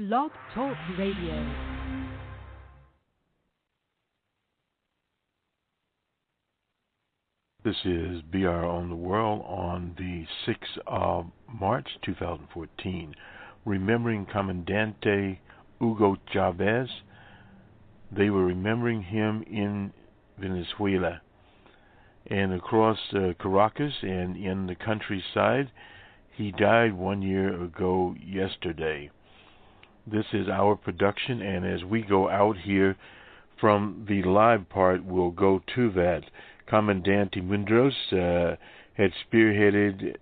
Blog Talk Radio. This is BR on the World on the 6th of March 2014. Remembering Comandante Hugo Chavez. They were remembering him in Venezuela. And across Caracas and in the countryside, he died 1 year ago yesterday. This is our production, and as we go out here from the live part, we'll go to that. Comandante Maduro had spearheaded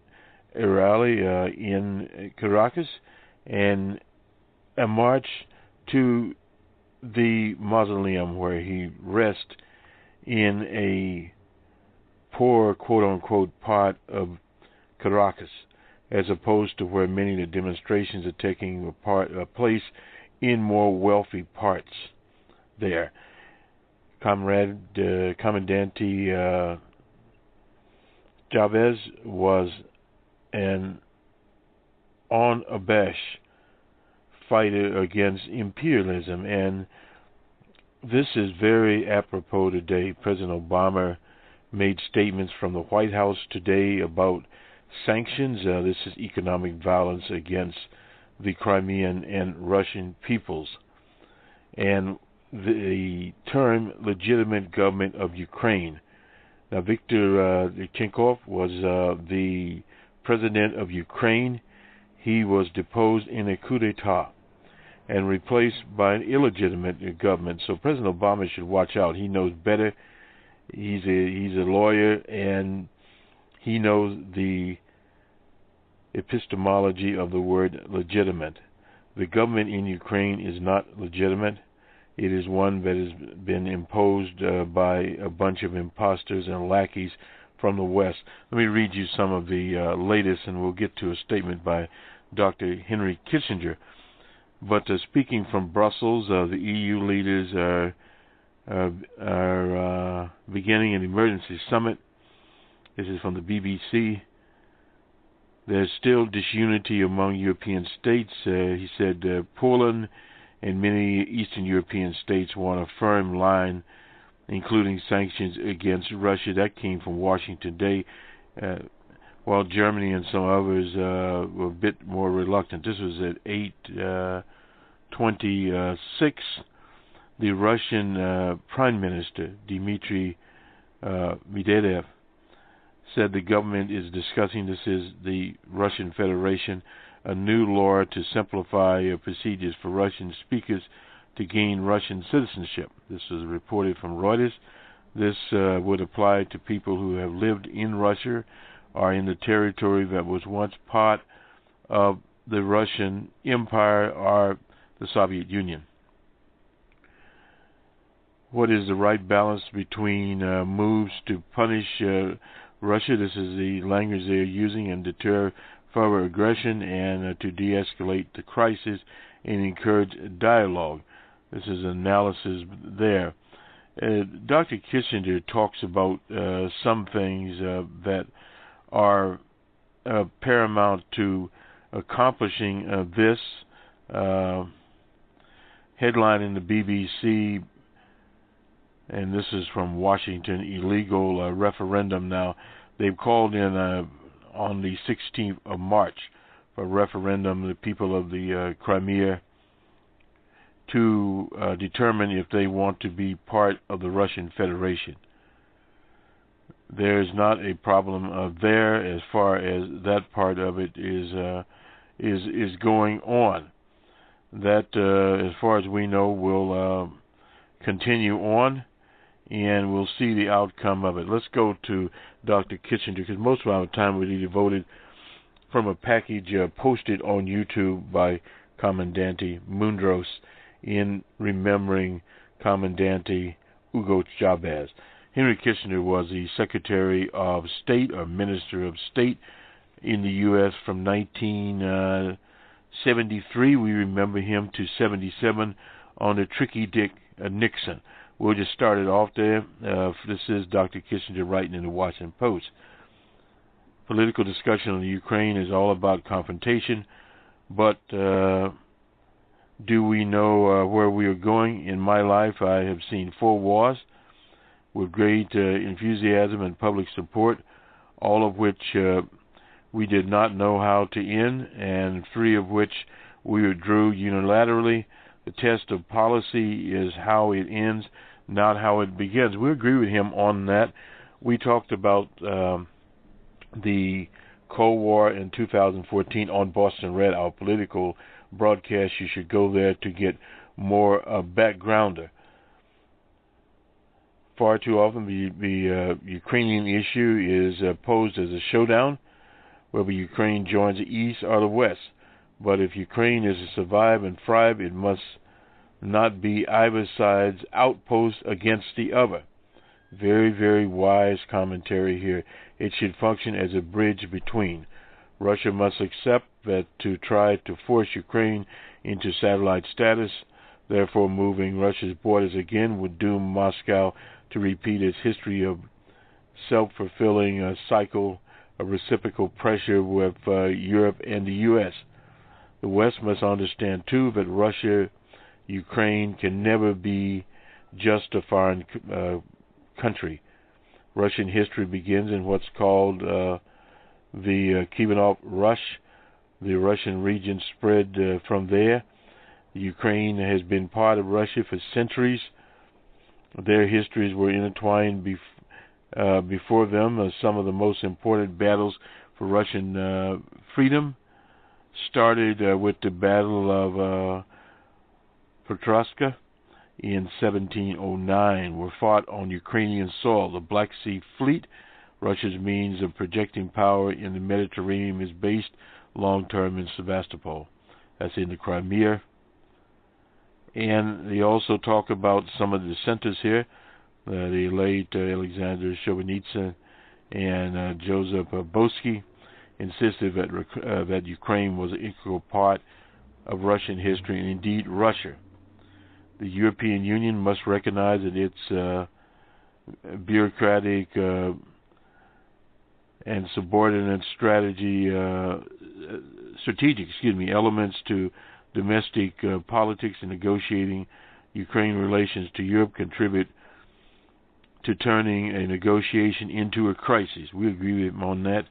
a rally in Caracas and a march to the mausoleum where he rests in a poor, quote-unquote, part of Caracas, as opposed to where many of the demonstrations are taking place in more wealthy parts there. Comandante Chavez was an unabashed fighter against imperialism, and this is very apropos today. President Obama made statements from the White House today about sanctions. This is economic violence against the Crimean and Russian peoples. And the term legitimate government of Ukraine. Now, Viktor Yanukovych was the president of Ukraine. He was deposed in a coup d'etat and replaced by an illegitimate government. So President Obama should watch out. He knows better. He's a lawyer, and he knows the epistemology of the word legitimate. The government in Ukraine is not legitimate. It is one that has been imposed by a bunch of imposters and lackeys from the West. Let me read you some of the latest, and we'll get to a statement by Dr. Henry Kissinger. But speaking from Brussels, the EU leaders are beginning an emergency summit. This is from the BBC. There's still disunity among European states. He said Poland and many Eastern European states want a firm line, including sanctions against Russia. That came from Washington today, while Germany and some others were a bit more reluctant. This was at 8:26. The Russian Prime Minister, Dmitry Medvedev, said the government is discussing, this is the Russian Federation, a new law to simplify procedures for Russian speakers to gain Russian citizenship. This was reported from Reuters. This would apply to people who have lived in Russia or in the territory that was once part of the Russian Empire or the Soviet Union. What is the right balance between moves to punish Russia? This is the language they are using, and deter further aggression, and to de-escalate the crisis and encourage dialogue. This is analysis there. Dr. Kissinger talks about some things that are paramount to accomplishing this. Headline in the BBC, and this is from Washington, illegal referendum. Now, they've called in on the 16th of March for a referendum, the people of the Crimea, to determine if they want to be part of the Russian Federation. There's not a problem there as far as that part of it is going on. That, as far as we know, will continue on, and we'll see the outcome of it. Let's go to Dr. Kissinger, because most of our time will be devoted from a package posted on YouTube by Comandante Maduro in remembering Comandante Hugo Chavez. Henry Kissinger was the Secretary of State or Minister of State in the U.S. from 1973. We remember him to 77 on the Tricky Dick Nixon. We'll just start it off there. This is Dr. Kissinger writing in the Washington Post. Political discussion on the Ukraine is all about confrontation, but Do we know where we are going? In my life, I have seen 4 wars with great enthusiasm and public support, all of which we did not know how to end, and 3 of which we withdrew unilaterally. The test of policy is how it ends, not how it begins. We agree with him on that. We talked about the Cold War in 2014 on Boston Red, our political broadcast. You should go there to get more backgrounder. Far too often the Ukrainian issue is posed as a showdown, whether Ukraine joins the East or the West. But if Ukraine is to survive and thrive, it must not be either side's outpost against the other. Very, very wise commentary here. It should function as a bridge between. Russia must accept that to try to force Ukraine into satellite status, therefore moving Russia's borders again, would doom Moscow to repeat its history of self-fulfilling cycle of reciprocal pressure with Europe and the U.S. The West must understand, too, that Russia, Ukraine can never be just a foreign country. Russian history begins in what's called the Kievanov Rush. The Russian region spread from there. Ukraine has been part of Russia for centuries. Their histories were intertwined before them. Some of the most important battles for Russian freedom started with the Battle of Petroska in 1709, were fought on Ukrainian soil. The Black Sea Fleet, Russia's means of projecting power in the Mediterranean, is based long-term in Sevastopol. That's in the Crimea. And they also talk about some of the dissenters here, the late Alexander Shovenitsa and Joseph Bosky, insisted that Ukraine was an integral part of Russian history, and indeed Russia. The European Union must recognize that its bureaucratic and subordinate strategic elements to domestic politics and negotiating Ukraine relations to Europe contribute to turning a negotiation into a crisis. We agree with him on that.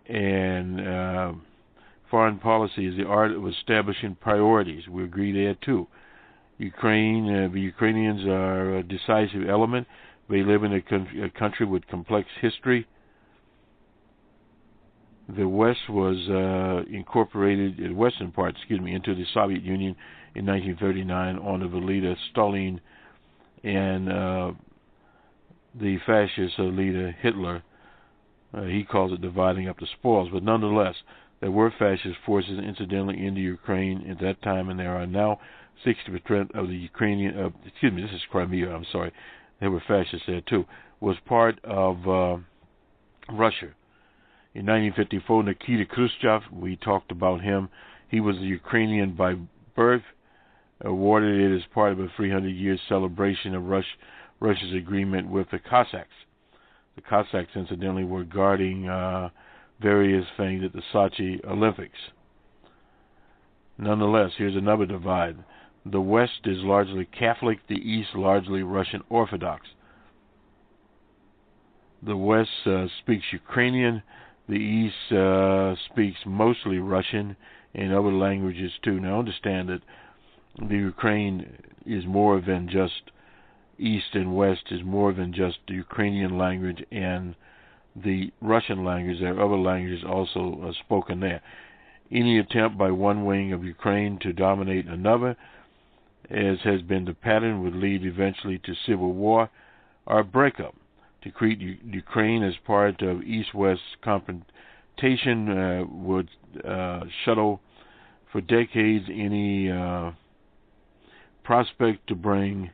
And foreign policy is the art of establishing priorities. We agree there too. The Ukrainians are a decisive element. They live in a country with complex history. The West was incorporated, the western part, into the Soviet Union in 1939 under the leader Stalin and the fascist leader Hitler. He calls it dividing up the spoils, but nonetheless, there were fascist forces incidentally in the Ukraine at that time, and there are now 60% of the Ukrainian, this is Crimea, I'm sorry, there were fascists there too, was part of Russia. In 1954, Nikita Khrushchev, we talked about him. He was a Ukrainian by birth, awarded it as part of a 300-year celebration of Russia's agreement with the Cossacks. The Cossacks, incidentally, were guarding various things at the Sochi Olympics. Nonetheless, here's another divide. The West is largely Catholic, the East largely Russian Orthodox. The West speaks Ukrainian, the East speaks mostly Russian and other languages too. Now understand that the Ukraine is more than just East and West, is more than just the Ukrainian language and the Russian language. There are other languages also spoken there. Any attempt by one wing of Ukraine to dominate another, as has been the pattern, would lead eventually to civil war or breakup. To treat Ukraine as part of East-West confrontation would shuttle for decades any prospect to bring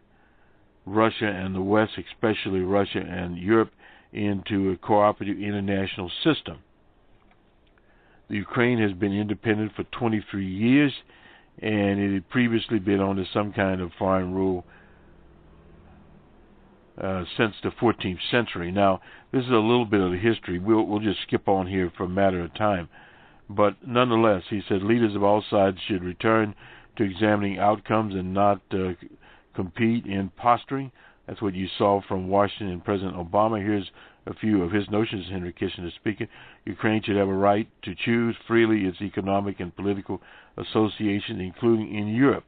Russia and the West, especially Russia and Europe, into a cooperative international system. The Ukraine has been independent for 23 years, and it had previously been under some kind of foreign rule since the 14th century. Now, this is a little bit of the history. We'll just skip on here for a matter of time. But nonetheless, he said leaders of all sides should return to examining outcomes and not compete in posturing. That's what you saw from Washington and President Obama. Here's a few of his notions. Henry Kissinger speaking. Ukraine should have a right to choose freely its economic and political associations, including in Europe.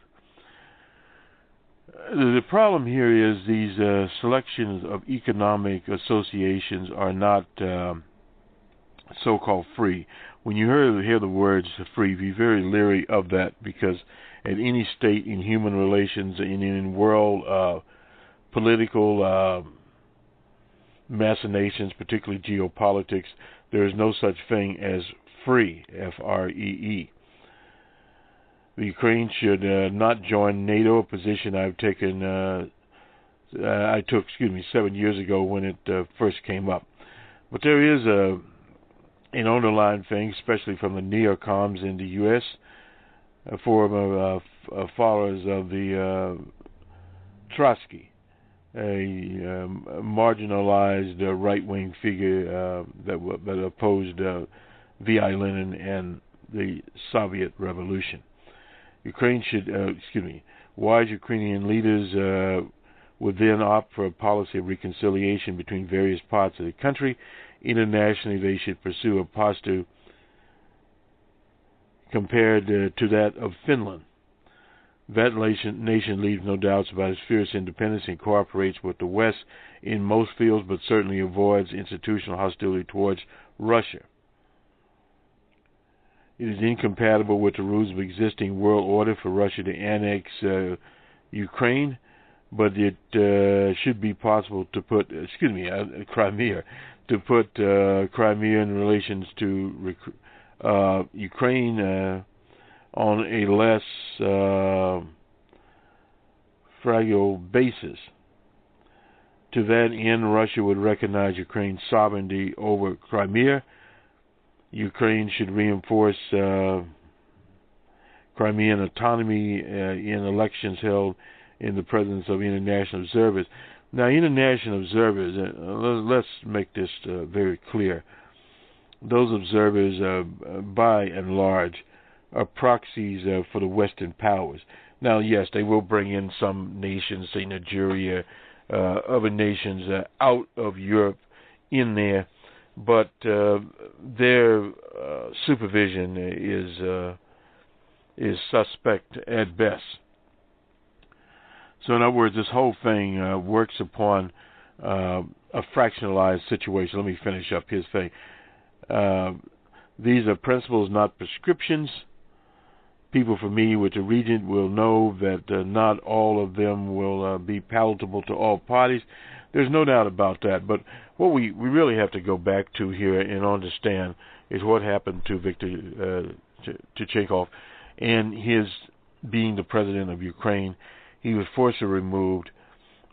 The problem here is these selections of economic associations are not so-called free. When you hear the words free, be very leery of that, because at any state in human relations and in world political machinations, particularly geopolitics, there is no such thing as free, F-R-E-E. The Ukraine should not join NATO, a position I took 7 years ago when it first came up. But there is an underlying thing, especially from the neocons in the U.S., a forum of followers of the Trotsky, a marginalized right-wing figure that opposed V.I. Lenin and the Soviet Revolution. Ukraine should, wise Ukrainian leaders would then opt for a policy of reconciliation between various parts of the country. Internationally, they should pursue a posture compared to that of Finland. That nation leaves no doubts about its fierce independence and cooperates with the West in most fields, but certainly avoids institutional hostility towards Russia. It is incompatible with the rules of existing world order for Russia to annex Ukraine, but it should be possible to put, Crimea, to put Crimea in relations to Ukraine on a less fragile basis. To that end, Russia would recognize Ukraine's sovereignty over Crimea. Ukraine should reinforce Crimean autonomy in elections held in the presence of international observers. Now, international observers, let's make this very clear. Those observers, by and large, are proxies for the Western powers. Now, yes, they will bring in some nations, say Nigeria, other nations out of Europe in there, but their supervision is suspect at best. So in other words, this whole thing works upon a fractionalized situation. Let me finish up his thing. These are principles, not prescriptions. People familiar with the region will know that not all of them will be palatable to all parties. There's no doubt about that. But what we really have to go back to here and understand is what happened to Viktor Yushchenko and his being the president of Ukraine. He was forcibly removed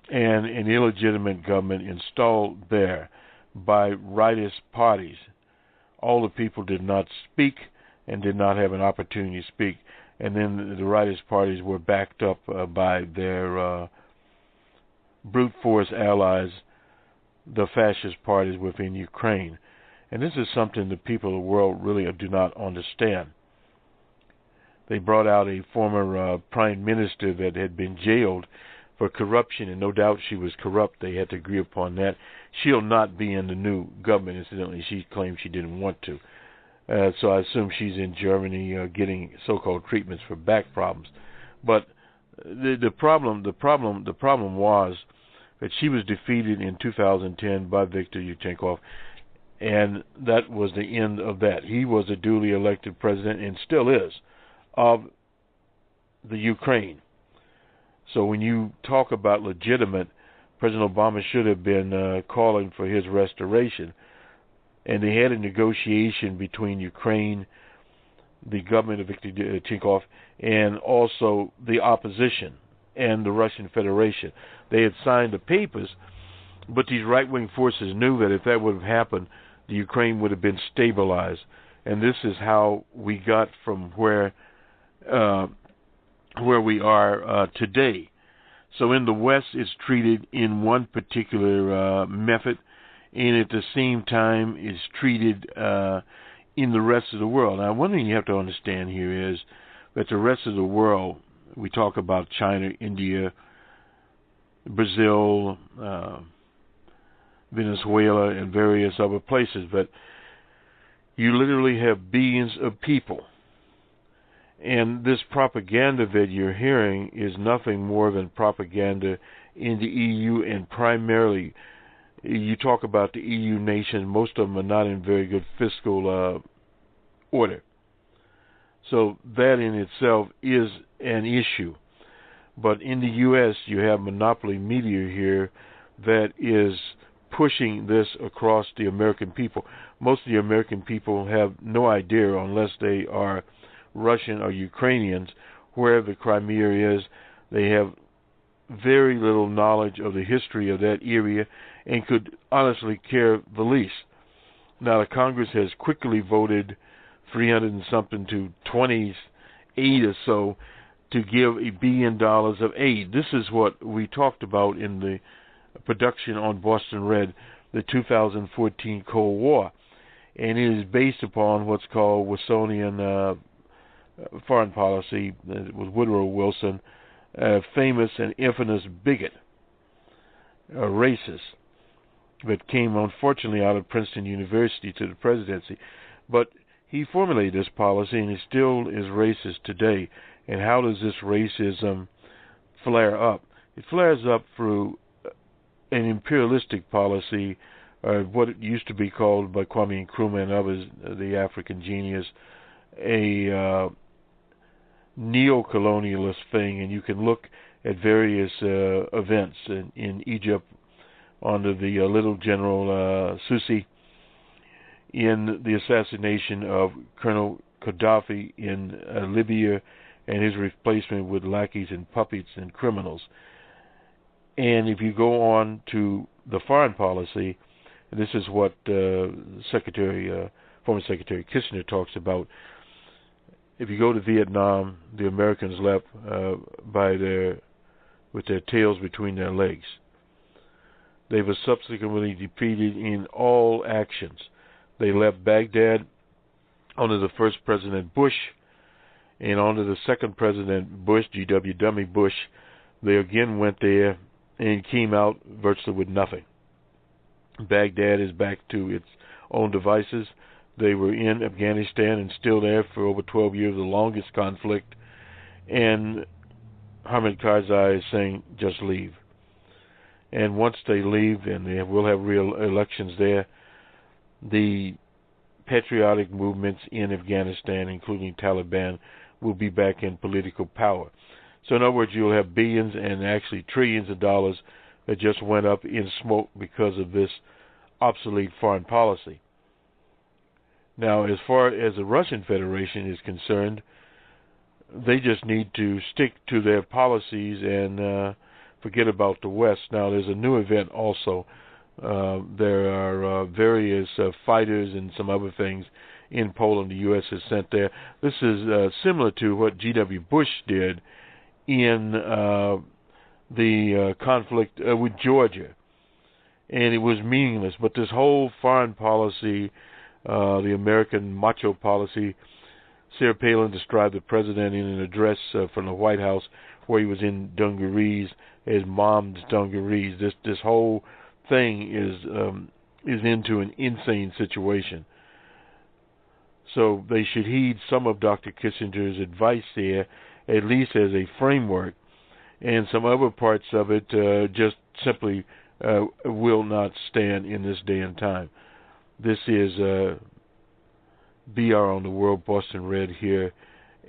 and an illegitimate government installed there by rightist parties. All the people did not speak and did not have an opportunity to speak. And then the rightist parties were backed up by their brute force allies, the fascist parties within Ukraine. And this is something the people of the world really do not understand. They brought out a former prime minister that had been jailed for corruption, and no doubt she was corrupt. They had to agree upon that. She'll not be in the new government, incidentally. She claimed she didn't want to. So I assume she's in Germany getting so-called treatments for back problems. But the problem was that she was defeated in 2010 by Viktor Yushchenko, and that was the end of that. He was a duly elected president, and still is, of the Ukraine. So when you talk about legitimate, President Obama should have been calling for his restoration. And they had a negotiation between Ukraine, the government of Viktor Yushchenko, and also the opposition and the Russian Federation. They had signed the papers, but these right-wing forces knew that if that would have happened, the Ukraine would have been stabilized. And this is how we got from where we are today. So in the West, it's treated in one particular method, and at the same time is treated in the rest of the world. Now, one thing you have to understand here is that the rest of the world, we talk about China, India, Brazil, Venezuela, and various other places, but you literally have billions of people. And this propaganda that you're hearing is nothing more than propaganda in the EU, and primarily, you talk about the EU nations, most of them are not in very good fiscal order. So that in itself is an issue. But in the U.S., you have monopoly media here that is pushing this across the American people. Most of the American people have no idea, unless they are Russian or Ukrainians, where the Crimea is. They have very little knowledge of the history of that area and could honestly care the least. Now, the Congress has quickly voted 300 and something to 28 or so to give $1 billion of aid. This is what we talked about in the production on Boston Red, the 2014 Cold War. And it is based upon what's called Wilsonian foreign policy. It was Woodrow Wilson, a famous and infamous bigot, a racist, that came unfortunately out of Princeton University to the presidency. But he formulated this policy, and he still is racist today. And how does this racism flare up? It flares up through an imperialistic policy, what it used to be called by Kwame Nkrumah and others, the African genius, a neo-colonialist thing. And you can look at various events in Egypt under the little General Sisi, in the assassination of Colonel Gaddafi in Libya, and his replacement with lackeys and puppets and criminals. And if you go on to the foreign policy, this is what former Secretary Kissinger talks about. If you go to Vietnam, the Americans left with their tails between their legs. They were subsequently defeated in all actions. They left Baghdad under the first President Bush, and under the second President Bush, G.W. Dummy Bush, they again went there and came out virtually with nothing. Baghdad is back to its own devices. They were in Afghanistan and still there for over 12 years, the longest conflict. And Hamid Karzai is saying, just leave. And once they leave, and we'll have real elections there, the patriotic movements in Afghanistan, including Taliban, will be back in political power. So in other words, you'll have billions and actually trillions of dollars that just went up in smoke because of this obsolete foreign policy. Now, as far as the Russian Federation is concerned, they just need to stick to their policies and forget about the West. Now, there's a new event also. There are various fighters and some other things in Poland the U.S. has sent there. This is similar to what G.W. Bush did in the conflict with Georgia. And it was meaningless. But this whole foreign policy, the American macho policy, Sarah Palin described the president in an address from the White House where he was in dungarees, his mom's dungarees. This whole thing is into an insane situation. So they should heed some of Dr. Kissinger's advice there, at least as a framework, and some other parts of it just simply will not stand in this day and time. This is BR on the World, Boston Red here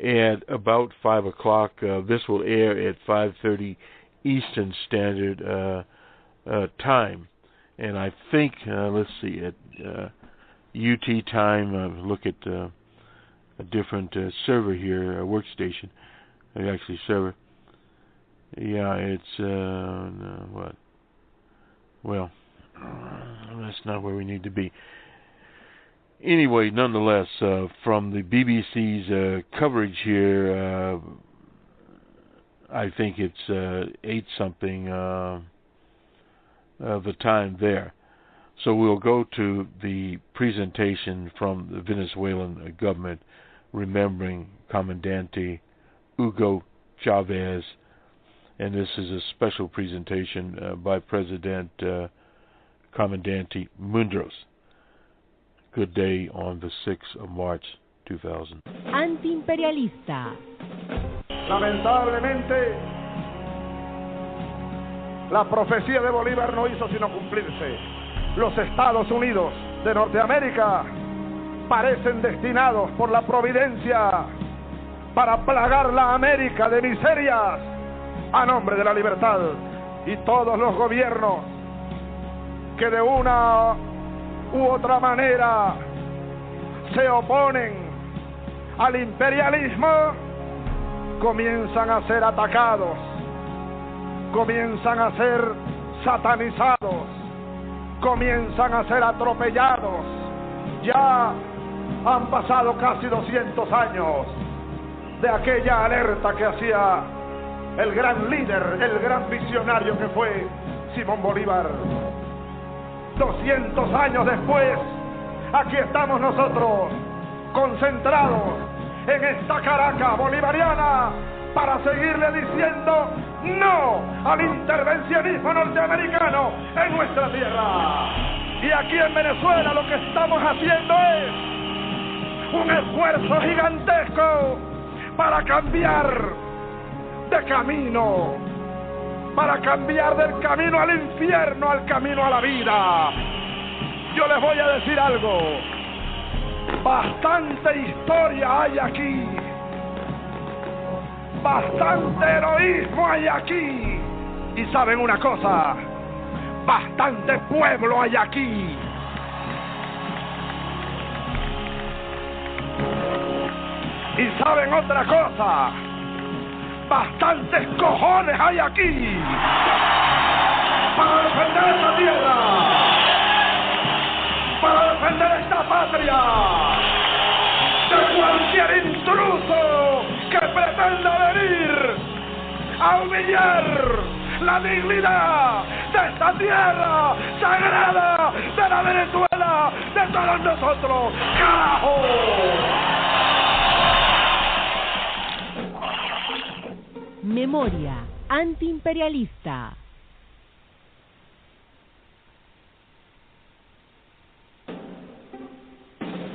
at about 5 o'clock. This will air at 5:30 Eastern Standard time. And I think, let's see, at UT time, look at a different server here, a workstation, actually server. Yeah, it's, what? Well, that's not where we need to be. Anyway, nonetheless, from the BBC's coverage here, I think it's 8 something the time there. So we'll go to the presentation from the Venezuelan government, remembering Comandante Hugo Chavez, and this is a special presentation by President Comandante Maduro. Good day on the 6th of March 2000. Antiimperialista. Lamentablemente, la profecía de Bolívar no hizo sino cumplirse. Los Estados Unidos de Norteamérica parecen destinados por la providencia para plagar la América de miserias a nombre de la libertad. Y todos los gobiernos que de una u otra manera se oponen al imperialismo comienzan a ser atacados, comienzan a ser satanizados, comienzan a ser atropellados. Ya han pasado casi 200 años de aquella alerta que hacía el gran líder, el gran visionario que fue Simón Bolívar. 200 años después, aquí estamos nosotros, concentrados en esta Caracas bolivariana, para seguirle diciendo no al intervencionismo norteamericano en nuestra tierra. Y aquí en Venezuela lo que estamos haciendo es un esfuerzo gigantesco para cambiar de camino, para cambiar del camino al infierno al camino a la vida. Yo les voy a decir algo, bastante historia hay aquí, bastante heroísmo hay aquí, y saben una cosa, bastante pueblo hay aquí. Y saben otra cosa, bastantes cojones hay aquí para defender esta tierra, para defender esta patria de cualquier intruso que pretenda venir a humillar la dignidad de esta tierra sagrada de la Venezuela, de todos nosotros. ¡Carajo! Memoria antiimperialista.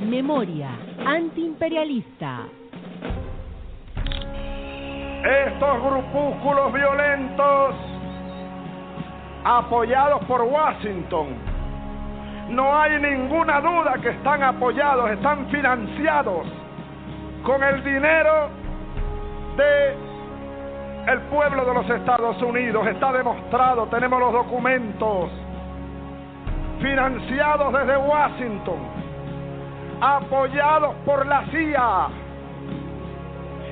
Memoria antiimperialista. Estos grupúsculos violentos, apoyados por Washington, no hay ninguna duda que están apoyados, están financiados con el dinero de el pueblo de los Estados Unidos. Está demostrado, tenemos los documentos, financiados desde Washington, apoyados por la CIA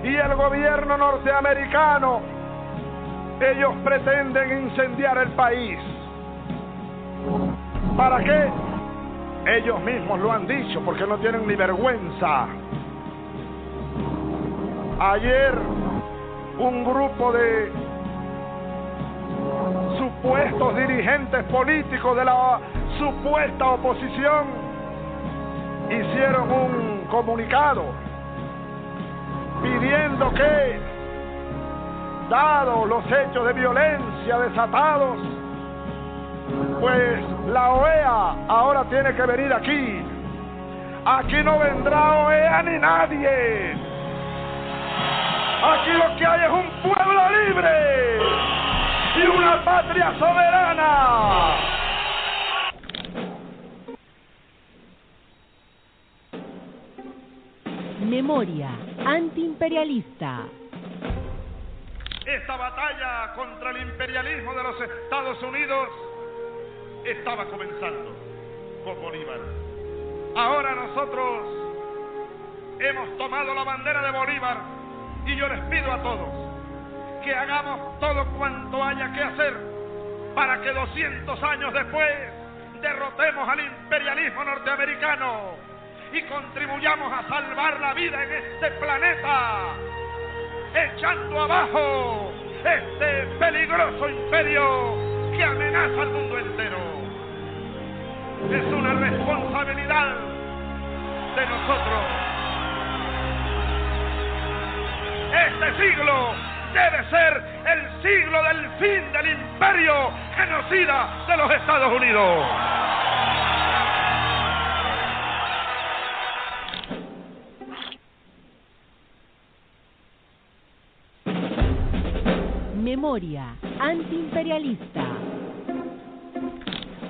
y el gobierno norteamericano. Ellos pretenden incendiar el país. ¿Para qué? Ellos mismos lo han dicho, porque no tienen ni vergüenza. Ayer un grupo de supuestos dirigentes políticos de la supuesta oposición hicieron un comunicado pidiendo que, dados los hechos de violencia desatados, pues la OEA ahora tiene que venir aquí. Aquí no vendrá OEA ni nadie. Aquí lo que hay es un pueblo libre y una patria soberana. Memoria antiimperialista. Esta batalla contra el imperialismo de los Estados Unidos estaba comenzando con Bolívar. Ahora nosotros hemos tomado la bandera de Bolívar y yo les pido a todos que hagamos todo cuanto haya que hacer para que 200 años después derrotemos al imperialismo norteamericano y contribuyamos a salvar la vida en este planeta, echando abajo este peligroso imperio que amenaza al mundo entero. es una responsabilidad de nosotros. Este siglo debe ser el siglo del fin del imperio genocida de los Estados Unidos. Memoria antiimperialista.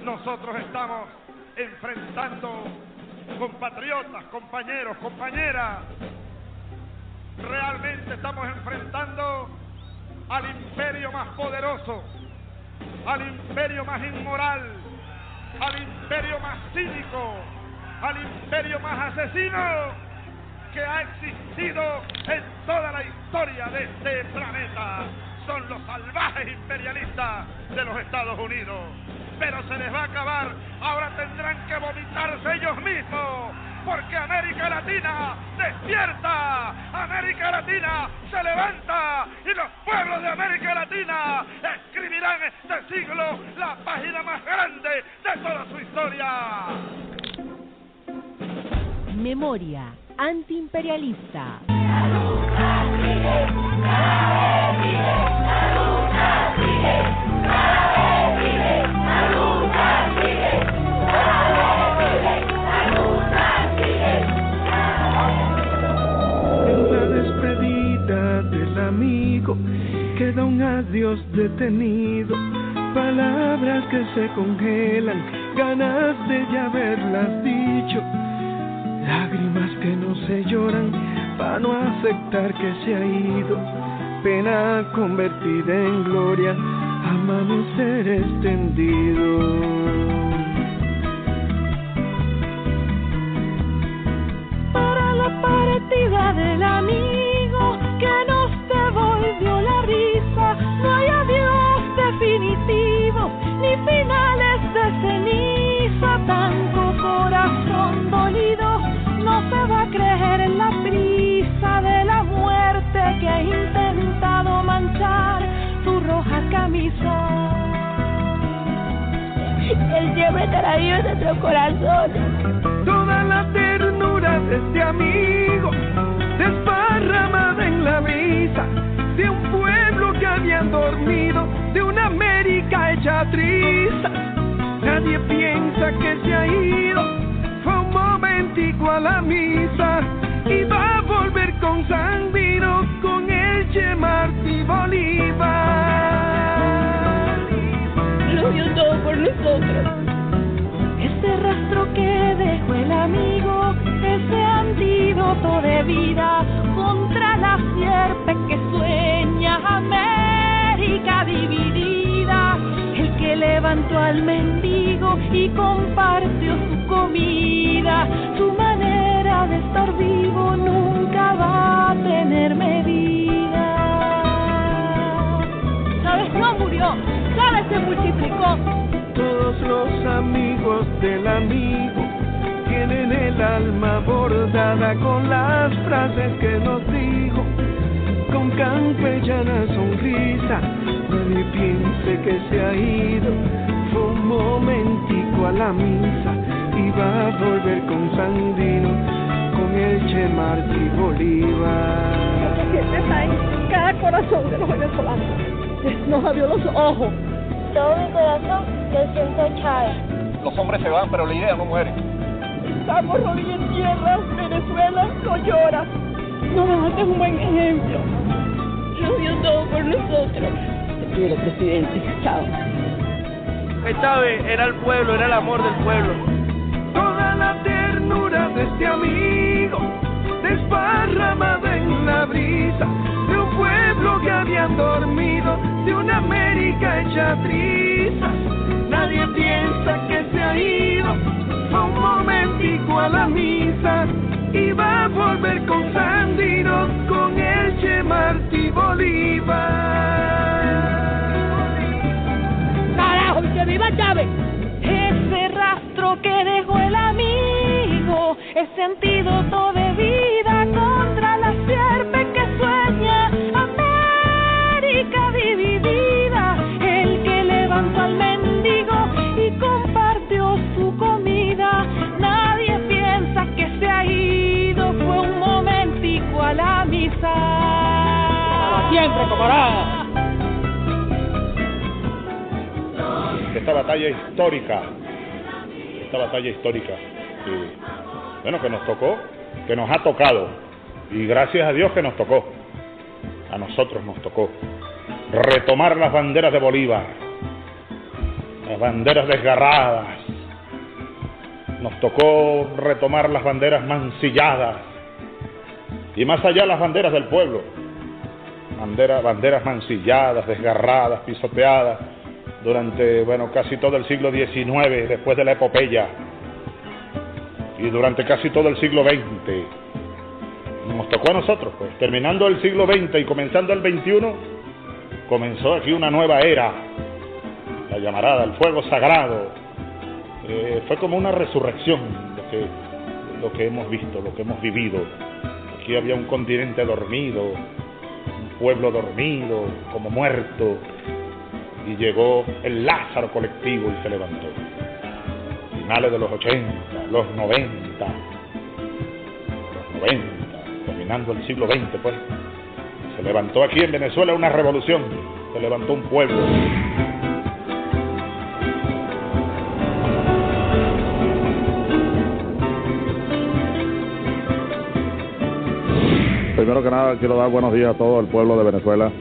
Nosotros estamos enfrentando, compatriotas, compañeros, compañeras, realmente estamos enfrentando al imperio más poderoso, al imperio más inmoral, al imperio más cínico, al imperio más asesino que ha existido en toda la historia de este planeta. Son los salvajes imperialistas de los Estados Unidos. Pero se les va a acabar. Ahora tendrán que vomitarse ellos mismos. Porque América Latina despierta. América Latina se levanta. Y los pueblos de América Latina escribirán este siglo la página más grande de toda su historia. Memoria antiimperialista. En la despedida del amigo queda un adiós detenido, palabras que se congelan, ganas de ya haberlas dicho, lágrimas que no se lloran para no aceptar que se ha ido, pena convertida en gloria, amanecer extendido. Para la partida del amigo que nos devolvió la risa, no hay adiós definitivo, ni finales de ceniza, tanto corazón dolido no se va a creer en la prisa de la muerte que ha intentado manchar su roja camisa. Él siempre estará vivo en nuestros corazones. Toda la ternura de este amigo desparramada en la brisa de un pueblo que habían dormido, de una América hecha trizas. Nadie piensa que se ha ido, fue un momentico a la misa y va a volver con Sandino, con el Che Martí Bolívar. Lo dio todo por nosotros. Ese rastro que dejó el amigo, ese antídoto de vida contra la sierpe que sueña América dividida, el que levantó al mendigo y compartió su comida, su manera de estar vivo nunca va a tener medida. Chávez no murió, Chávez se multiplicó. Todos los amigos del amigo tienen el alma bordada con las frases que nos dijo, con campellana sonrisa. Nadie piense que se ha ido, fue un momentico a la misa y va a volver con Sandino, con el Che Martí Bolívar. Está en cada corazón de los venezolanos. Nos abrió los ojos. Todo mi corazón lo siento, Chávez. Los hombres se van, pero la idea no muere. Estamos rodillas en tierra, Venezuela no llora. No nos haces un buen ejemplo. Lo dio todo por nosotros. Te quiero, presidente. Chao. Chávez era el pueblo, era el amor del pueblo. Toda la ternura de este amigo desparramada en la brisa de un pueblo que habían dormido, de una América hecha trizas. Nadie piensa que se ha ido, fue un momentico a la misa y va a volver con Sandino, con el Che Martí Bolívar. ¡Carajo, que viva Chávez! Ese rastro que dejó el amigo, ese antídoto de vida contra la sierpe que sueña América dividida, el que levantó al mendigo y compartió su comida. siempre, camarada. Esta batalla histórica, bueno, que nos tocó, que nos ha tocado, y gracias a Dios que nos tocó, a nosotros nos tocó, retomar las banderas de Bolívar, las banderas desgarradas, nos tocó retomar las banderas mancilladas, y más allá las banderas del pueblo, banderas mancilladas, desgarradas, pisoteadas, durante, casi todo el siglo XIX, después de la epopeya, y durante casi todo el siglo XX. Nos tocó a nosotros, pues, terminando el siglo XX y comenzando el XXI, comenzó aquí una nueva era, la llamarada, el fuego sagrado. Fue como una resurrección lo que hemos visto, lo que hemos vivido. Aquí había un continente dormido, un pueblo dormido, como muerto, y llegó el Lázaro colectivo y se levantó. Finales de los 80, los 90, terminando el siglo XX, pues, se levantó aquí en Venezuela una revolución, se levantó un pueblo. Primero que nada quiero dar buenos días a todo el pueblo de Venezuela,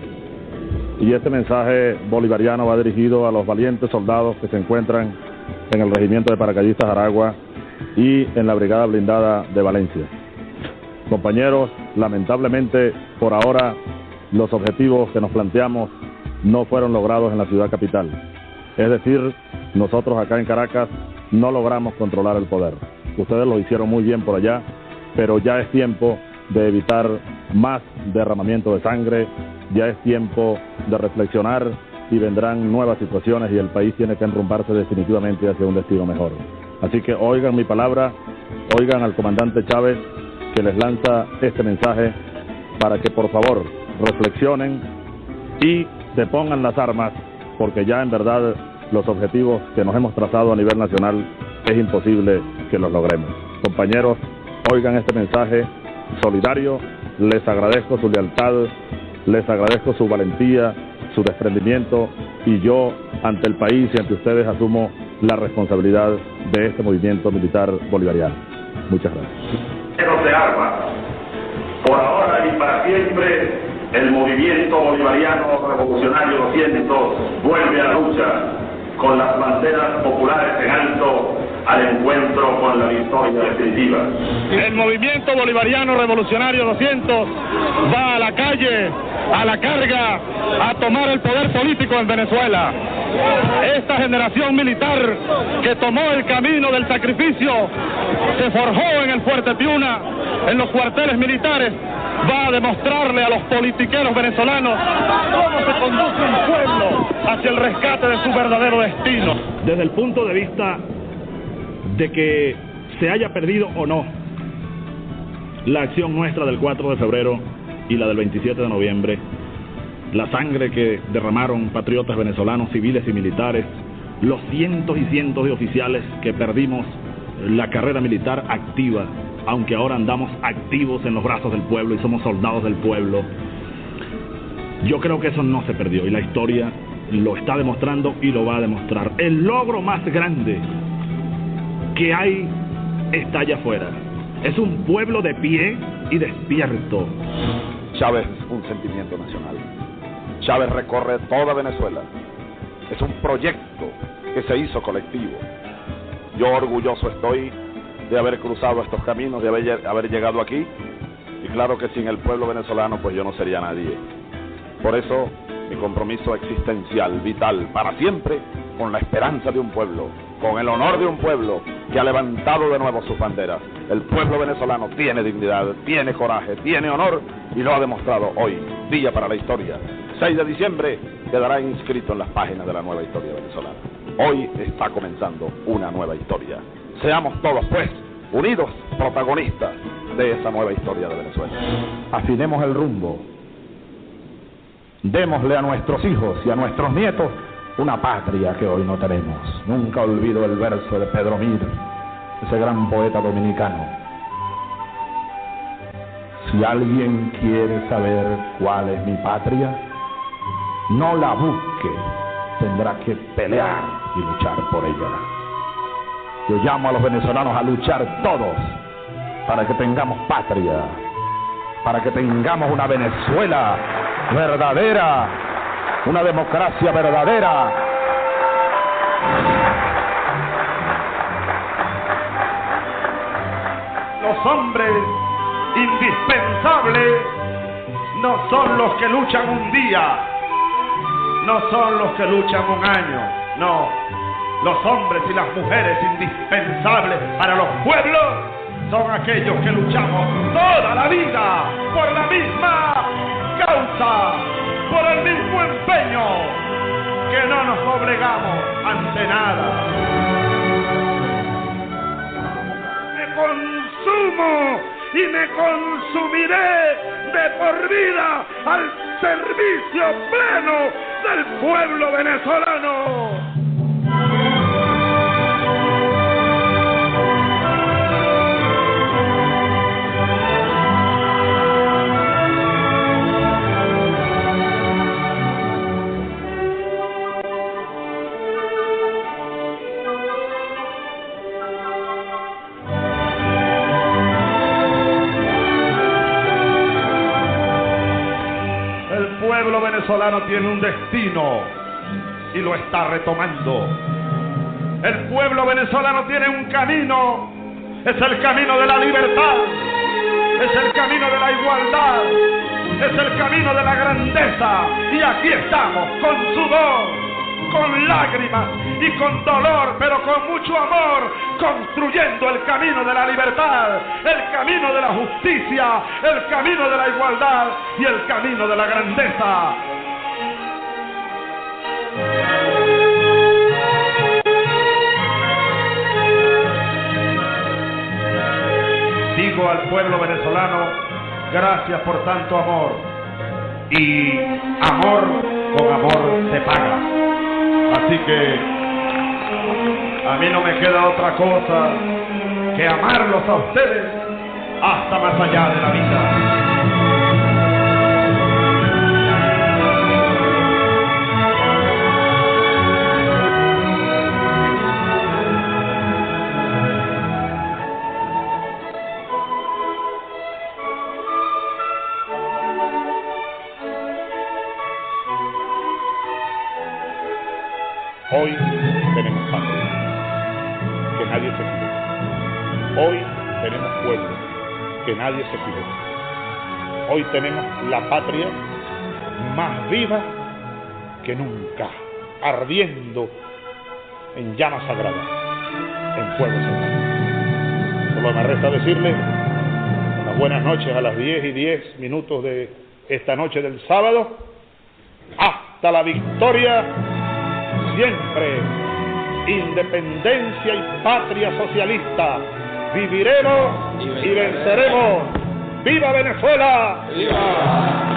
y este mensaje bolivariano va dirigido a los valientes soldados que se encuentran en el regimiento de paracaidistas Aragua y en la brigada blindada de Valencia. Compañeros, lamentablemente por ahora los objetivos que nos planteamos no fueron logrados en la ciudad capital. Es decir, nosotros acá en Caracas no logramos controlar el poder. Ustedes lo hicieron muy bien por allá, pero ya es tiempo de evitar más derramamiento de sangre, ya es tiempo de reflexionar y vendrán nuevas situaciones y el país tiene que enrumbarse definitivamente hacia un destino mejor. Así que oigan mi palabra, oigan al comandante Chávez que les lanza este mensaje para que por favor reflexionen y se pongan las armas, porque ya en verdad los objetivos que nos hemos trazado a nivel nacional es imposible que los logremos. Compañeros, oigan este mensaje solidario, les agradezco su lealtad, les agradezco su valentía, su desprendimiento, y yo ante el país y ante ustedes asumo la responsabilidad de este movimiento militar bolivariano. Muchas gracias. De armas. Por ahora y para siempre, el movimiento bolivariano revolucionario 200 vuelve a la lucha con las banderas populares en alto al encuentro con la victoria definitiva. El movimiento bolivariano revolucionario 200 va a la calle, a la carga, a tomar el poder político en Venezuela. Esta generación militar que tomó el camino del sacrificio, se forjó en el Fuerte Tiuna, en los cuarteles militares, va a demostrarle a los politiqueros venezolanos cómo se conduce un pueblo hacia el rescate de su verdadero destino. Desde el punto de vista de que se haya perdido o no la acción nuestra del 4 de febrero y la del 27 de noviembre, la sangre que derramaron patriotas venezolanos, civiles y militares, los cientos y cientos de oficiales que perdimos la carrera militar activa, aunque ahora andamos activos en los brazos del pueblo y somos soldados del pueblo, yo creo que eso no se perdió y la historia lo está demostrando y lo va a demostrar. El logro más grande que hay está allá afuera. Es un pueblo de pie y despierto. Chávez es un sentimiento nacional. Chávez recorre toda Venezuela. Es un proyecto que se hizo colectivo. Yo orgulloso estoy de haber cruzado estos caminos, de haber llegado aquí. Y claro que sin el pueblo venezolano, pues yo no sería nadie. Por eso, mi compromiso existencial, vital, para siempre, con la esperanza de un pueblo, con el honor de un pueblo que ha levantado de nuevo sus banderas. El pueblo venezolano tiene dignidad, tiene coraje, tiene honor y lo ha demostrado hoy, día para la historia. 6 de diciembre quedará inscrito en las páginas de la nueva historia venezolana. Hoy está comenzando una nueva historia. Seamos todos, pues, unidos, protagonistas de esa nueva historia de Venezuela. Afinemos el rumbo. Démosle a nuestros hijos y a nuestros nietos una patria que hoy no tenemos. Nunca olvido el verso de Pedro Mir, ese gran poeta dominicano. Si alguien quiere saber cuál es mi patria, no la busque, tendrá que pelear y luchar por ella. Yo llamo a los venezolanos a luchar todos para que tengamos patria, para que tengamos una Venezuela verdadera, una democracia verdadera. Los hombres indispensables no son los que luchan un día, no son los que luchan un año, no. Los hombres y las mujeres indispensables para los pueblos son aquellos que luchamos toda la vida por la misma causa, por el mismo empeño, que no nos doblegamos ante nada. Me consumo y me consumiré de por vida al servicio pleno del pueblo venezolano. El pueblo venezolano tiene un destino y lo está retomando. El pueblo venezolano tiene un camino, es el camino de la libertad, es el camino de la igualdad, es el camino de la grandeza. Y aquí estamos con sudor, con lágrimas y con dolor, pero con mucho amor, construyendo el camino de la libertad, el camino de la justicia, el camino de la igualdad y el camino de la grandeza. Digo al pueblo venezolano, gracias por tanto amor, y amor con amor se paga. Así que a mí no me queda otra cosa que amarlos a ustedes hasta más allá de la vida. Hoy tenemos patria, que nadie se equivoque. Hoy tenemos pueblo, que nadie se equivoque. Hoy tenemos la patria más viva que nunca, ardiendo en llama sagrada, en fuego sagrado. Solo me resta decirle las buenas noches a las 10:10 de esta noche del sábado. Hasta la victoria. Siempre, independencia y patria socialista. Viviremos y venceremos. ¡Viva Venezuela! ¡Viva!